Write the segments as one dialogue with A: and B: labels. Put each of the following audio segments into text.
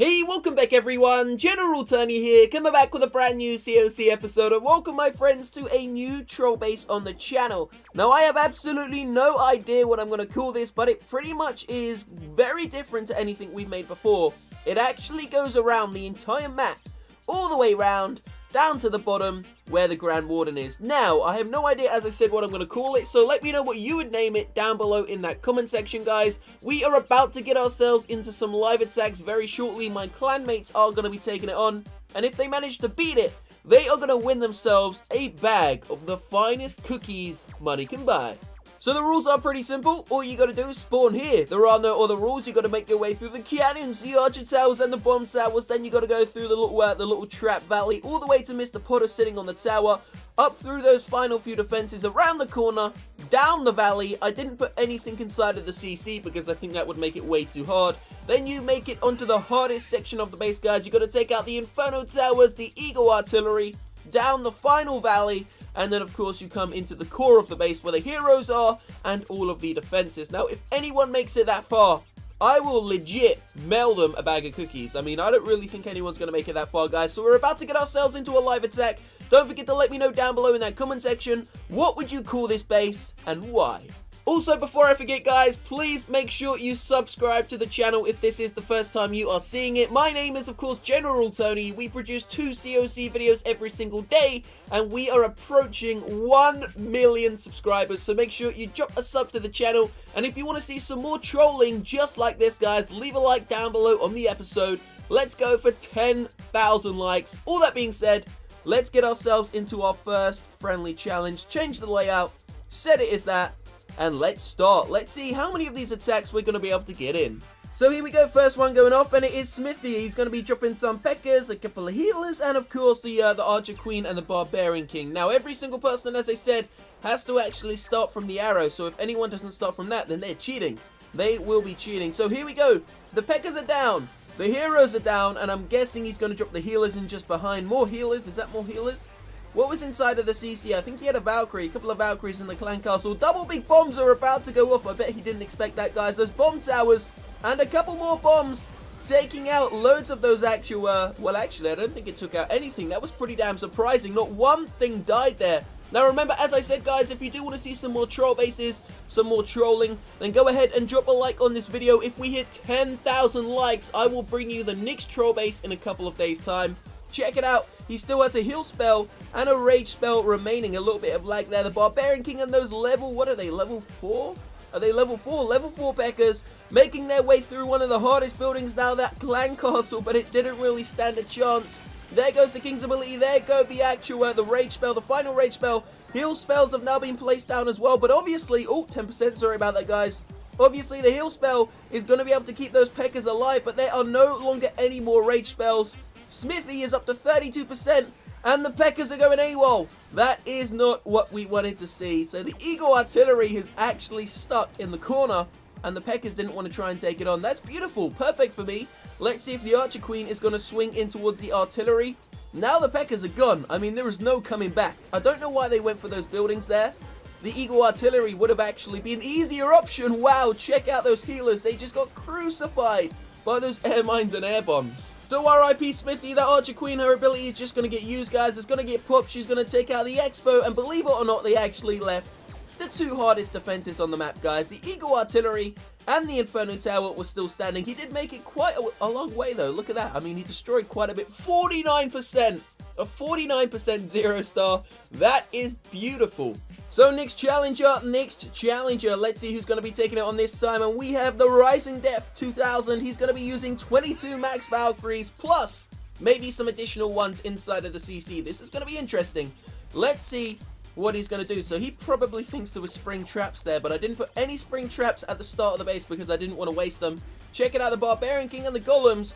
A: Hey, welcome back everyone, General Tony here, coming back with a brand new COC episode, and welcome my friends to a new troll base on the channel. Now I have absolutely no idea what I'm going to call this, but it pretty much is very different to anything we've made before. It actually goes around the entire map, all the way around, down to the bottom where the Grand Warden is. Now, I have no idea, as I said, what I'm going to call it, so let me know what you would name it down below in that comment section, guys. We are about to get ourselves into some live attacks very shortly. My clanmates are going to be taking it on, and if they manage to beat it, they are going to win themselves a bag of the finest cookies money can buy. So the rules are pretty simple. All you gotta do is spawn here. There are no other rules. You gotta make your way through the cannons, the archer towers, and the bomb towers. Then you gotta go through the little trap valley, all the way to Mr. Potter sitting on the tower, up through those final few defenses, around the corner, down the valley. I didn't put anything inside of the CC because I think that would make it way too hard. Then you make it onto the hardest section of the base, guys. You gotta take out the Inferno towers, the Eagle artillery, down the final valley, and then of course you come into the core of the base where the heroes are and all of the defenses. Now if anyone makes it that far, I will legit mail them a bag of cookies. I mean, I don't really think anyone's going to make it that far, guys. So we're about to get ourselves into a live attack. Don't forget to let me know down below in that comment section, what would you call this base and why? Also, before I forget, guys, please make sure you subscribe to the channel if this is the first time you are seeing it. My name is, of course, General Tony. We produce 2 COC videos every single day, and we are approaching 1 million subscribers. So make sure you drop a sub to the channel. And if you want to see some more trolling just like this, guys, leave a like down below on the episode. Let's go for 10,000 likes. All that being said, let's get ourselves into our first friendly challenge. Change the layout, set it as that. And let's start. Let's see how many of these attacks we're going to be able to get in. So here we go, first one going off, and it is Smithy. He's going to be dropping some Peckers, a couple of healers, and of course the Archer Queen and the Barbarian King. Now every single person, as I said, has to actually start from the arrow. So if anyone doesn't start from that, then they're cheating. They will be cheating. So here we go. The Peckers are down. The heroes are down, and I'm guessing he's going to drop the healers in just behind. More healers. Is that more healers? What was inside of the CC? I think he had a Valkyrie, a couple of Valkyries in the clan castle. Double big bombs are about to go off. I bet he didn't expect that, guys. Those bomb towers and a couple more bombs taking out loads of those actual, well, actually, I don't think it took out anything. That was pretty damn surprising. Not one thing died there. Now, remember, as I said, guys, if you do want to see some more troll bases, some more trolling, then go ahead and drop a like on this video. If we hit 10,000 likes, I will bring you the next troll base in a couple of days' time. Check it out. He still has a heal spell and a rage spell remaining. A little bit of lag there. The Barbarian King and those level, what are they, level 4? Are they level 4? Level 4 Peckers making their way through one of the hardest buildings now, that clan castle, but it didn't really stand a chance. There goes the King's ability. There go the actual, the rage spell, the final rage spell. Heal spells have now been placed down as well, but obviously, oh, 10%, sorry about that, guys. Obviously, the heal spell is going to be able to keep those Peckers alive, but there are no longer any more rage spells. Smithy is up to 32%, and the Peckers are going AWOL. That is not what we wanted to see. So the Eagle artillery is actually stuck in the corner, and the Peckers didn't want to try and take it on. That's beautiful. Perfect for me. Let's see if the Archer Queen is going to swing in towards the artillery. Now the Peckers are gone. I mean, there is no coming back. I don't know why they went for those buildings there. The Eagle artillery would have actually been an easier option. Wow, check out those healers. They just got crucified by those air mines and air bombs. So RIP Smithy, that Archer Queen, her ability is just going to get used, guys. It's going to get popped. She's going to take out the Expo, and believe it or not, they actually left the 2 hardest defenses on the map, guys. The Eagle artillery and the Inferno tower was still standing. He did make it quite a long way, though. Look at that. I mean, he destroyed quite a bit. 49%. A 49% 0 star. That is beautiful. So next challenger. Let's see who's going to be taking it on this time. And we have the Rising Death 2000. He's going to be using 22 max Valkyries plus maybe some additional ones inside of the CC. This is going to be interesting. Let's see what he's going to do. So he probably thinks there was spring traps there, but I didn't put any spring traps at the start of the base because I didn't want to waste them. Check it out, the Barbarian King and the Golems.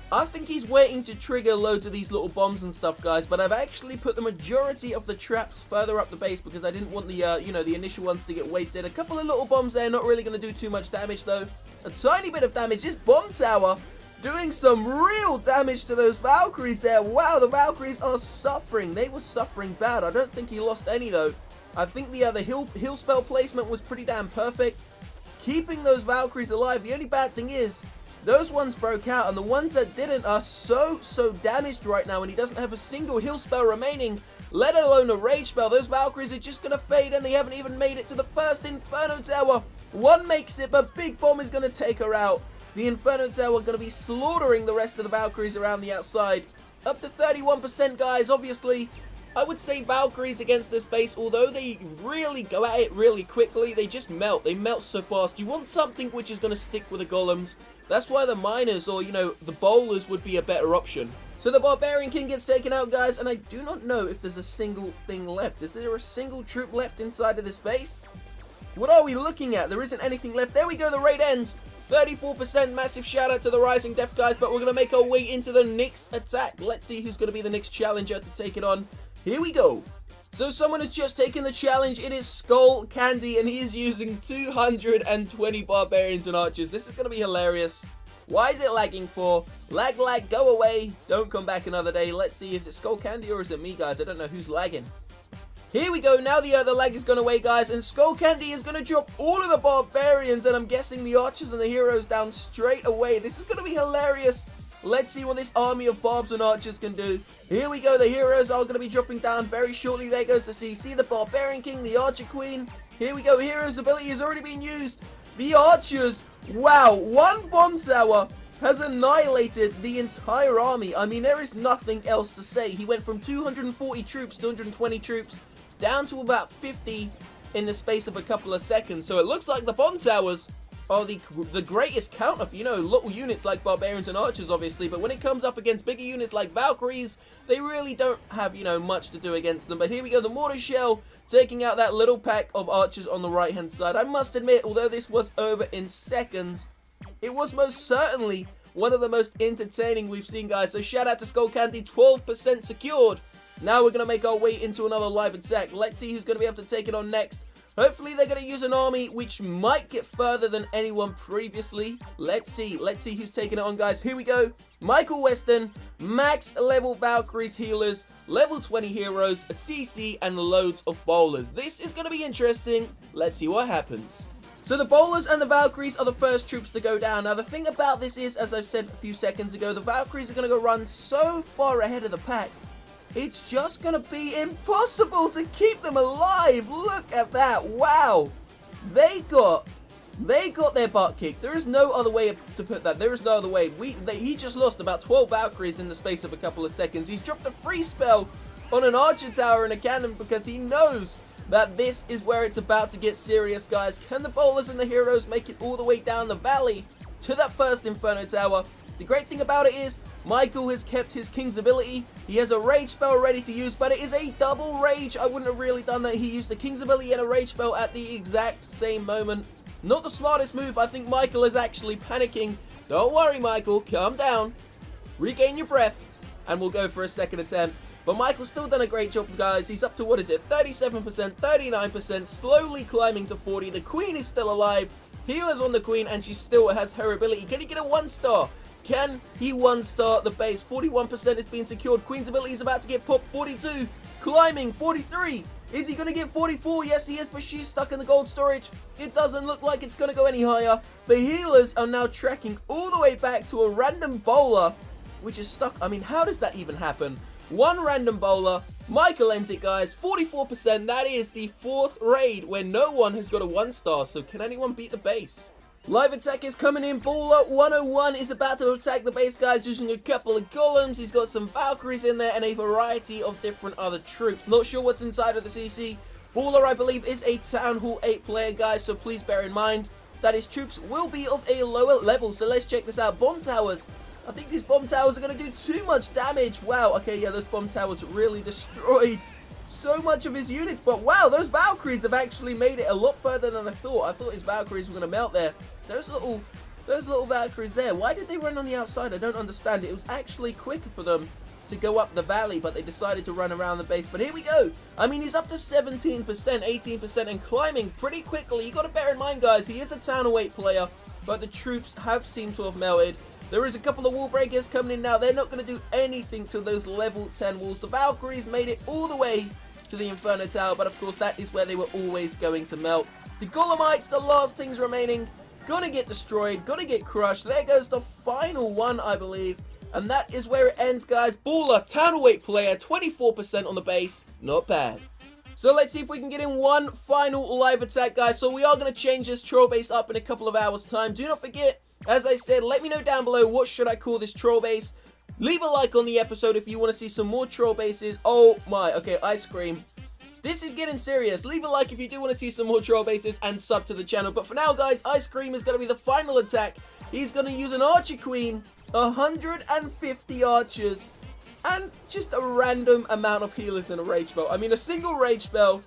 A: I think he's waiting to trigger loads of these little bombs and stuff, guys, but I've actually put the majority of the traps further up the base because I didn't want the, you know, the initial ones to get wasted. A couple of little bombs there, not really going to do too much damage, though. A tiny bit of damage. This bomb tower doing some real damage to those Valkyries there. Wow, the Valkyries are suffering. They were suffering bad. I don't think he lost any, though. I think the heal spell placement was pretty damn perfect. Keeping those Valkyries alive. The only bad thing is, those ones broke out, and the ones that didn't are so damaged right now, and he doesn't have a single heal spell remaining, let alone a rage spell. Those Valkyries are just gonna fade, and they haven't even made it to the first Inferno Tower. One makes it, but Big Bomb is gonna take her out. The Inferno Tower gonna be slaughtering the rest of the Valkyries around the outside. Up to 31%, guys. Obviously, I would say Valkyries against this base, although they really go at it really quickly, they just melt. They melt so fast. You want something which is going to stick with the golems. That's why the miners or, you know, the bowlers would be a better option. So the Barbarian King gets taken out, guys, and I do not know if there's a single thing left. Is there a single troop left inside of this base? What are we looking at? There isn't anything left. There we go. The raid ends. 34%. Massive shout out to the Rising Death, guys, but we're going to make our way into the next attack. Let's see who's going to be the next challenger to take it on. Here we go. So someone has just taken the challenge. It is Skull Candy, and he is using 220 barbarians and archers. This is going to be hilarious. Why is it lagging for? Lag, go away. Don't come back another day. Let's see, is it Skull Candy or is it me, guys? I don't know who's lagging. Here we go. Now the other lag is gone away, guys, and Skull Candy is going to drop all of the barbarians, and I'm guessing the archers and the heroes down straight away. This is going to be hilarious. Let's see what this army of barbs and archers can do. Here we go. The heroes are going to be dropping down very shortly. There goes the CC, the Barbarian King, the Archer Queen. Here we go. Hero's ability has already been used. The archers. Wow. One bomb tower has annihilated the entire army. I mean, there is nothing else to say. He went from 240 troops, 220 troops, down to about 50 in the space of a couple of seconds. So it looks like the bomb towers are the greatest counter for, you know, little units like barbarians and archers, obviously, but when it comes up against bigger units like Valkyries, they really don't have, you know, much to do against them. But here we go, the Mortar Shell taking out that little pack of archers on the right hand side. I must admit, although this was over in seconds, it was most certainly one of the most entertaining we've seen, guys. So shout out to Skull Candy, 12% secured. Now we're going to make our way into another live attack. Let's see who's going to be able to take it on next. Hopefully they're going to use an army which might get further than anyone previously. Let's see who's taking it on, guys. Here we go. Michael Weston, max level Valkyries healers, level 20 heroes, a CC, and loads of bowlers. This is going to be interesting. Let's see what happens. So the bowlers and the Valkyries are the first troops to go down. Now the thing about this is, as I've said a few seconds ago, the Valkyries are going to go run so far ahead of the pack. It's just going to be impossible to keep them alive. Look at that. Wow. They got their butt kicked. There is no other way to put that. There is no other way. He just lost about 12 Valkyries in the space of a couple of seconds. He's dropped a free spell on an archer tower and a cannon because he knows that this is where it's about to get serious, guys. Can the bowlers and the heroes make it all the way down the valley to that first Inferno Tower? The great thing about it is, Michael has kept his King's ability. He has a Rage spell ready to use, but it is a double Rage. I wouldn't have really done that. He used the King's ability and a Rage spell at the exact same moment. Not the smartest move. I think Michael is actually panicking. Don't worry, Michael. Calm down. Regain your breath, and we'll go for a second attempt. But Michael's still done a great job, guys. He's up to, what is it, 37%, 39%, slowly climbing to 40. The Queen is still alive. Healer's on the Queen, and she still has her ability. Can he get a 1-star? Can he 1-star the base? 41% is being secured. Queen's ability is about to get popped. 42. Climbing. 43. Is he going to get 44? Yes, he is, but she's stuck in the gold storage. It doesn't look like it's going to go any higher. The healers are now tracking all the way back to a random bowler, which is stuck. I mean, how does that even happen? One random bowler. Michael ends it, guys. 44%. That is the 4th raid where no one has got a 1-star. So can anyone beat the base? Live attack is coming in. Bowler 101 is about to attack the base, guys, using a couple of golems. He's got some Valkyries in there and a variety of different other troops. Not sure what's inside of the CC. Bowler, I believe, is a Town Hall 8 player, guys, so please bear in mind that his troops will be of a lower level. So let's check this out. Bomb towers. I think these bomb towers are going to do too much damage. Wow, okay, yeah, those bomb towers really destroyed so much of his units. But wow, those Valkyries have actually made it a lot further than I thought. I thought his Valkyries were going to melt there. Those little Valkyries there, why did they run on the outside? I don't understand. It was actually quicker for them to go up the valley, but they decided to run around the base. But here we go. I mean, he's up to 17%, 18%, and climbing pretty quickly. You got to bear in mind, guys, he is a Town Hall 8 player, but the troops have seemed to have melted. There is a couple of wall breakers coming in now. They're not going to do anything to those level 10 walls. The Valkyries made it all the way to the Inferno Tower, but of course that is where they were always going to melt. The Golemites, the last things remaining. gonna get destroyed, gonna get crushed. There goes the final one, I believe. And that is where it ends, guys. Baller, Townweight player, 24% on the base. Not bad. So let's see if we can get in one final live attack, guys. So we are going to change this troll base up in a couple of hours' time. Do not forget, as I said, let me know down below what should I call this troll base. Leave a like on the episode if you want to see some more troll bases. Oh my, okay, ice cream. This is getting serious. Leave a like if you do want to see some more troll bases and sub to the channel. But for now, guys, Ice Cream is going to be the final attack. He's going to use an Archer Queen, 150 archers, and just a random amount of healers in a Rage Spell. I mean, a single Rage Spell.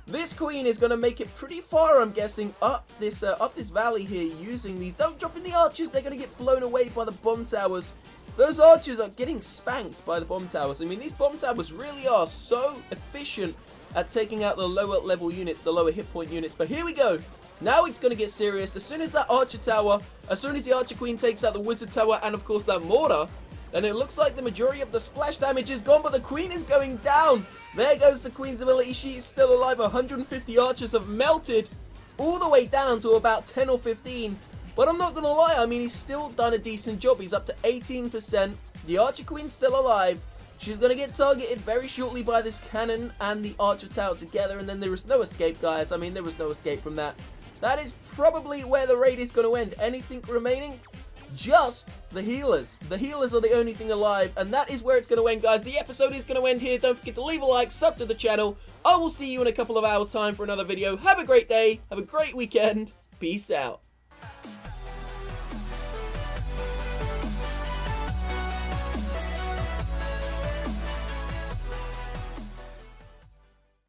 A: This Queen is going to make it pretty far, I'm guessing, up this valley here using these. Don't drop in the archers. They're going to get blown away by the bomb towers. Those archers are getting spanked by the bomb towers. I mean, these bomb towers really are so efficient at taking out the lower level units, the lower hit point units. But here we go. Now it's going to get serious. As soon as that archer tower, as soon as the archer queen takes out the wizard tower and of course that mortar, and it looks like the majority of the splash damage is gone, but the queen is going down. There goes the queen's ability. She is still alive. 150 archers have melted all the way down to about 10 or 15. But I'm not going to lie, I mean, he's still done a decent job. He's up to 18%. The Archer Queen's still alive. She's going to get targeted very shortly by this cannon and the Archer Tower together. And then there is no escape, guys. I mean, there was no escape from that. That is probably where the raid is going to end. Anything remaining? Just the healers. The healers are the only thing alive. And that is where it's going to end, guys. The episode is going to end here. Don't forget to leave a like, sub to the channel. I will see you in a couple of hours' time for another video. Have a great day. Have a great weekend. Peace out.